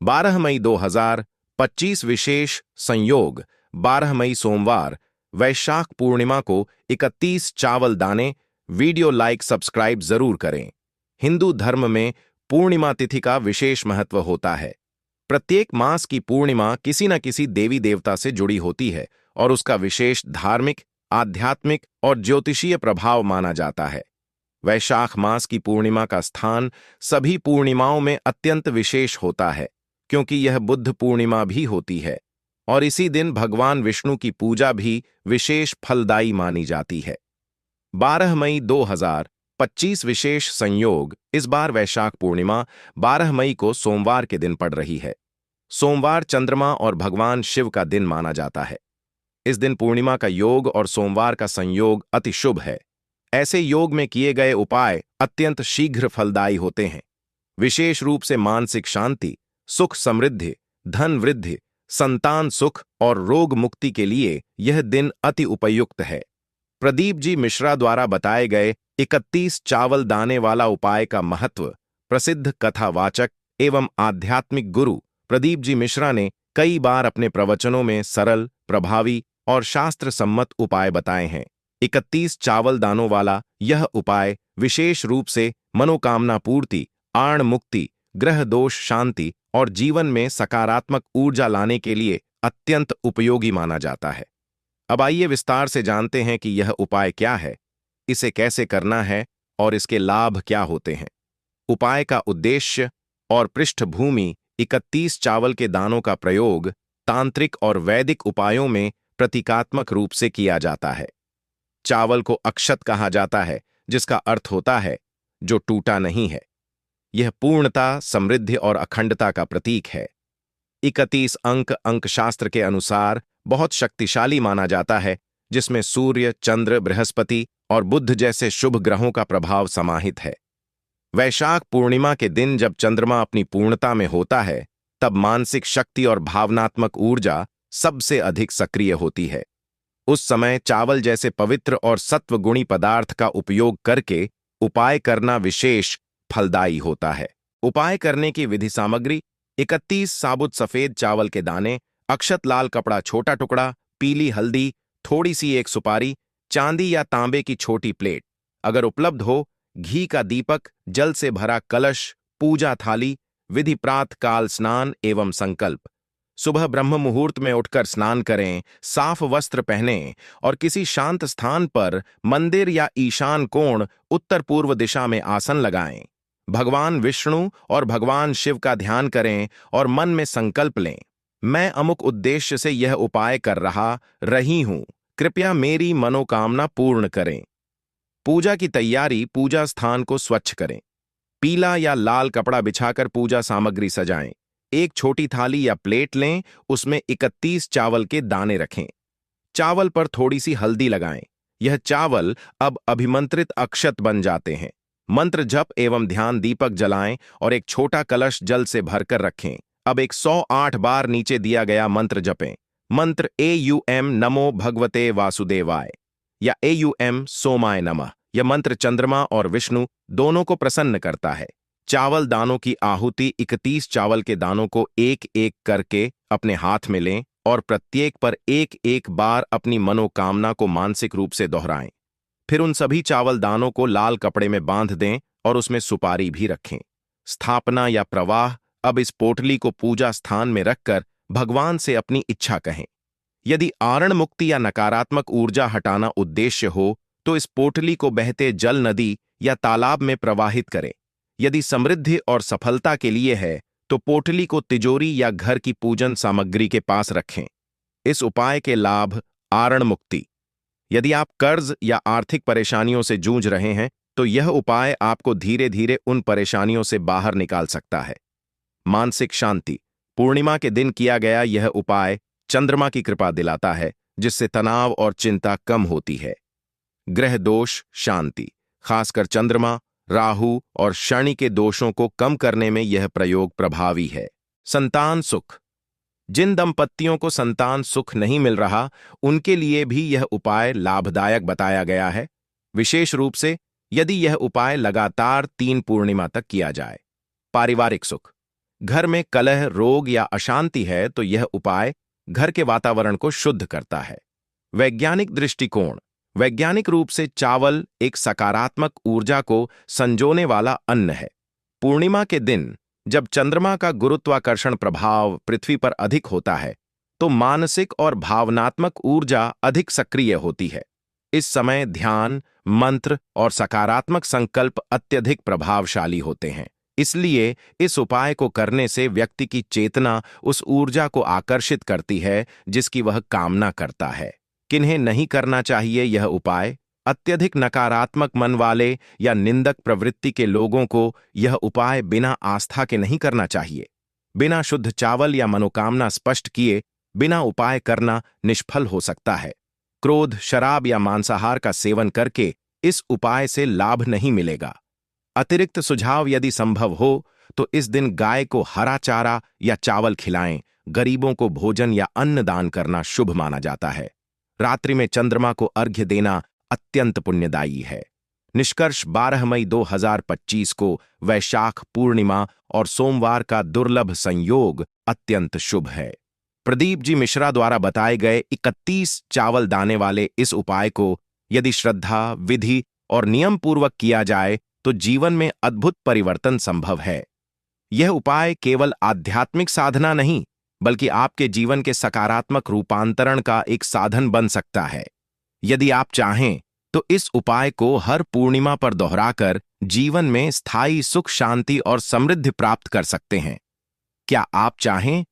12 मई 2025 विशेष संयोग 12 मई सोमवार वैशाख पूर्णिमा को 31 चावल दाने। वीडियो लाइक सब्सक्राइब जरूर करें। हिंदू धर्म में पूर्णिमा तिथि का विशेष महत्व होता है। प्रत्येक मास की पूर्णिमा किसी न किसी देवी देवता से जुड़ी होती है और उसका विशेष धार्मिक, आध्यात्मिक और ज्योतिषीय प्रभाव माना जाता है। वैशाख मास की पूर्णिमा का स्थान सभी पूर्णिमाओं में अत्यंत विशेष होता है, क्योंकि यह बुद्ध पूर्णिमा भी होती है और इसी दिन भगवान विष्णु की पूजा भी विशेष फलदायी मानी जाती है। 12 मई 2025 विशेष संयोग। इस बार वैशाख पूर्णिमा 12 मई को सोमवार के दिन पड़ रही है। सोमवार चंद्रमा और भगवान शिव का दिन माना जाता है। इस दिन पूर्णिमा का योग और सोमवार का संयोग अति शुभ है। ऐसे योग में किए गए उपाय अत्यंत शीघ्र फलदायी होते हैं। विशेष रूप से मानसिक शांति, सुख समृद्धि, धन वृद्धि, संतान सुख और रोग मुक्ति के लिए यह दिन अति उपयुक्त है। प्रदीप जी मिश्रा द्वारा बताए गए 31 चावल दाने वाला उपाय का महत्व प्रसिद्ध कथावाचक एवं आध्यात्मिक गुरु प्रदीप जी मिश्रा ने कई बार अपने प्रवचनों में सरल, प्रभावी और शास्त्र सम्मत उपाय बताए हैं। 31 चावल दानों वाला यह उपाय विशेष रूप से मनोकामना पूर्ति, आण मुक्ति, ग्रह दोष शांति और जीवन में सकारात्मक ऊर्जा लाने के लिए अत्यंत उपयोगी माना जाता है। अब आइए विस्तार से जानते हैं कि यह उपाय क्या है, इसे कैसे करना है और इसके लाभ क्या होते हैं। उपाय का उद्देश्य और पृष्ठभूमि। 31 चावल के दानों का प्रयोग तांत्रिक और वैदिक उपायों में प्रतीकात्मक रूप से किया जाता है। चावल को अक्षत कहा जाता है, जिसका अर्थ होता है जो टूटा नहीं है। यह पूर्णता, समृद्धि और अखंडता का प्रतीक है। 31 अंकशास्त्र के अनुसार बहुत शक्तिशाली माना जाता है, जिसमें सूर्य, चंद्र, बृहस्पति और बुध जैसे शुभ ग्रहों का प्रभाव समाहित है। वैशाख पूर्णिमा के दिन जब चंद्रमा अपनी पूर्णता में होता है, तब मानसिक शक्ति और भावनात्मक ऊर्जा सबसे अधिक सक्रिय होती है। उस समय चावल जैसे पवित्र और सत्वगुणी पदार्थ का उपयोग करके उपाय करना विशेष फलदायी होता है। उपाय करने की विधि सामग्री: 31 साबुत सफेद चावल के दाने, अक्षत लाल कपड़ा छोटा टुकड़ा, पीली हल्दी, थोड़ी सी एक सुपारी, चांदी या तांबे की छोटी प्लेट, अगर उपलब्ध हो घी का दीपक, जल से भरा कलश, पूजा थाली। विधि: प्रातः काल स्नान एवं संकल्प। सुबह ब्रह्म मुहूर्त में उठकर स्नान करें, साफ वस्त्र पहनें और किसी शांत स्थान पर मंदिर या ईशान कोण उत्तर पूर्व दिशा में आसन लगाएं। भगवान विष्णु और भगवान शिव का ध्यान करें और मन में संकल्प लें, मैं अमुक उद्देश्य से यह उपाय कर रही हूं, कृपया मेरी मनोकामना पूर्ण करें। पूजा की तैयारी: पूजा स्थान को स्वच्छ करें। पीला या लाल कपड़ा बिछाकर पूजा सामग्री सजाएं। एक छोटी थाली या प्लेट लें, उसमें 31 चावल के दाने रखें। चावल पर थोड़ी सी हल्दी लगाएं। यह चावल अब अभिमंत्रित अक्षत बन जाते हैं। मंत्र जप एवं ध्यान दीपक जलाएं और एक छोटा कलश जल से भरकर रखें। अब 108 बार नीचे दिया गया मंत्र जपें। मंत्र AUM नमो भगवते वासुदेवाय या AUM सोमाय नमः। यह मंत्र चंद्रमा और विष्णु दोनों को प्रसन्न करता है। चावल दानों की आहुति: 31 चावल के दानों को एक एक करके अपने हाथ में लें और प्रत्येक पर एक एक बार अपनी मनोकामना को मानसिक रूप से दोहराएं। फिर उन सभी चावल दानों को लाल कपड़े में बांध दें और उसमें सुपारी भी रखें। स्थापना या प्रवाह: अब इस पोटली को पूजा स्थान में रखकर भगवान से अपनी इच्छा कहें। यदि आरण मुक्ति या नकारात्मक ऊर्जा हटाना उद्देश्य हो तो इस पोटली को बहते जल, नदी या तालाब में प्रवाहित करें। यदि समृद्धि और सफलता के लिए है तो पोटली को तिजोरी या घर की पूजन सामग्री के पास रखें। इस उपाय के लाभ: आरण मुक्ति: यदि आप कर्ज या आर्थिक परेशानियों से जूझ रहे हैं तो यह उपाय आपको धीरे धीरे उन परेशानियों से बाहर निकाल सकता है। मानसिक शांति: पूर्णिमा के दिन किया गया यह उपाय चंद्रमा की कृपा दिलाता है, जिससे तनाव और चिंता कम होती है। ग्रह दोष शांति: खासकर चंद्रमा, राहु और शनि के दोषों को कम करने में यह प्रयोग प्रभावी है। संतान सुख: जिन दंपत्तियों को संतान सुख नहीं मिल रहा, उनके लिए भी यह उपाय लाभदायक बताया गया है, विशेष रूप से यदि यह उपाय लगातार 3 पूर्णिमा तक किया जाए। पारिवारिक सुख: घर में कलह, रोग या अशांति है तो यह उपाय घर के वातावरण को शुद्ध करता है। वैज्ञानिक दृष्टिकोण। वैज्ञानिक रूप से चावल एक सकारात्मक ऊर्जा को संजोने वाला अन्न है। पूर्णिमा के दिन जब चंद्रमा का गुरुत्वाकर्षण प्रभाव पृथ्वी पर अधिक होता है तो मानसिक और भावनात्मक ऊर्जा अधिक सक्रिय होती है। इस समय ध्यान, मंत्र और सकारात्मक संकल्प अत्यधिक प्रभावशाली होते हैं। इसलिए इस उपाय को करने से व्यक्ति की चेतना उस ऊर्जा को आकर्षित करती है जिसकी वह कामना करता है। किन्हें नहीं करना चाहिए यह उपाय? अत्यधिक नकारात्मक मन वाले या निंदक प्रवृत्ति के लोगों को यह उपाय बिना आस्था के नहीं करना चाहिए। बिना शुद्ध चावल या मनोकामना स्पष्ट किए बिना उपाय करना निष्फल हो सकता है। क्रोध, शराब या मांसाहार का सेवन करके इस उपाय से लाभ नहीं मिलेगा। अतिरिक्त सुझाव, यदि संभव हो तो इस दिन गाय को हरा चारा या चावल खिलाएं। गरीबों को भोजन या अन्न दान करना शुभ माना जाता है। रात्रि में चंद्रमा को अर्घ्य देना अत्यंत पुण्यदायी है। निष्कर्ष, 12 मई 2025 को वैशाख पूर्णिमा और सोमवार का दुर्लभ संयोग अत्यंत शुभ है। प्रदीप जी मिश्रा द्वारा बताए गए 31 चावल दाने वाले इस उपाय को यदि श्रद्धा, विधि और नियम पूर्वक किया जाए तो जीवन में अद्भुत परिवर्तन संभव है। यह उपाय केवल आध्यात्मिक साधना नहीं बल्कि आपके जीवन के सकारात्मक रूपांतरण का एक साधन बन सकता है। यदि आप चाहें तो इस उपाय को हर पूर्णिमा पर दोहराकर जीवन में स्थायी सुख, शांति और समृद्धि प्राप्त कर सकते हैं। क्या आप चाहें